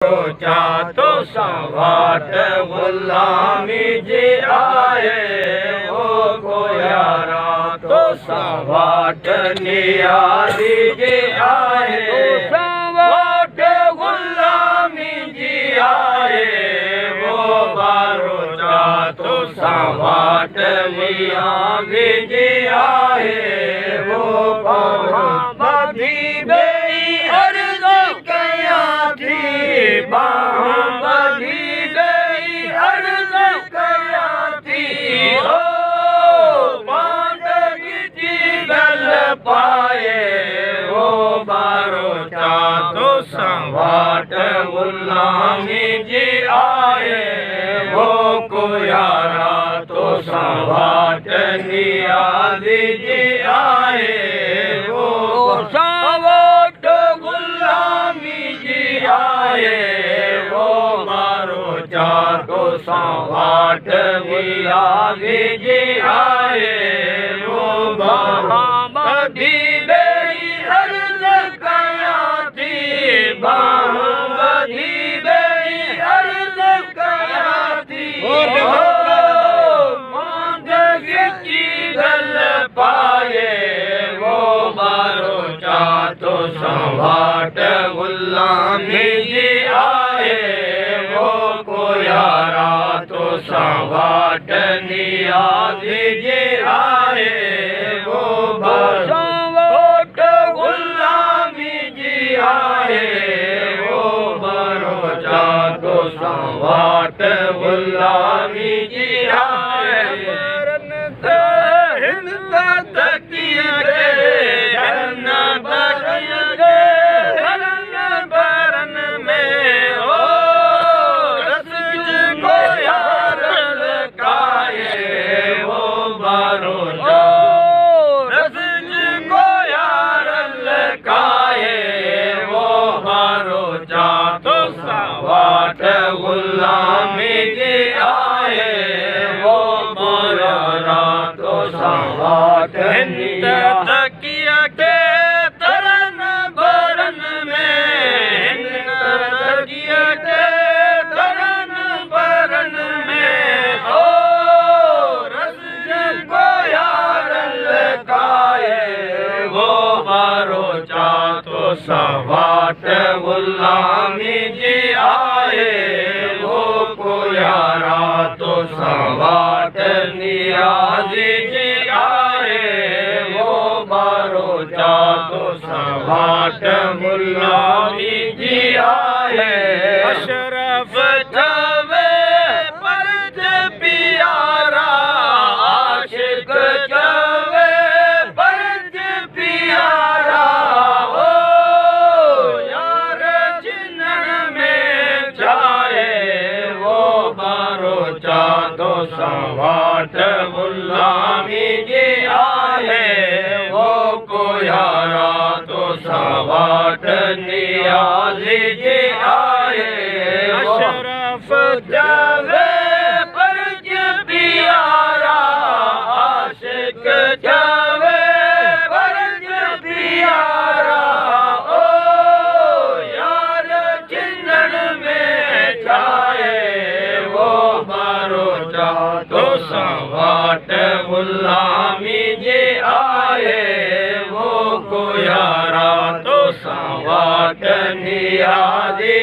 सोचा तो संवाट गुलामी जी आए वो को यारा तो संवाट नियारी जी आए संवाट गुलामी जी आए वो बारोचा तो संवाट नियारी जी आए वो बाधी बेई अर्ज कया थी बाधी बेई अर्ज कया थी ओ बांधगी जी गल पाए वो बारोचा तो संवाट गुलामी जी आए वो को यारा तो संवाट नियादी जी आए वो संवाट गुलामी जी आए वो बारोचा तो संवाट नियादी जी आए वो बाधी बेई अर्ज कया थी बाधी बेई अर्ज कया थी मांधगी की गल पाए वो बारोचा तो संवाट गुलामी जी आए वो को यारा तो संवाट नियादी जी आए वो संवाट गुलामी जी आए वो बारोचा तो संवाट गुलामी जी आए हिंद तकिए धन बरन में ओ रस को यार लकाए वो बारोचा रस को यार लकाए वो बारोचा तो संवाट गुलामी जी आए वो मोरा तो संवाट हिंद तकिया के तरन बरन में हिंद तकिया के तरन बरन में ओ रस को यार लकाए वो बारोचा तो संवाट गुलामी जी आए वो को यारा तो संवाट नियाजी जी आए वो बारोचा तो संवाट गुलामी जी आए अशरफ जावे परज प्यारा आशिक जावे परज प्यारा ओ यार जिनन में जाए वो बारोचा तो संवाट गुलामी जी आए वो को यारा तो संवाट नियाजी जी आए अशरफ जावे परज प्यारा आशिक जावे परज प्यारा ओ यार जिनन में जाए वो बारोचा तो संवाट गुलामी जी आए वो को यारा तो संवाट नियादी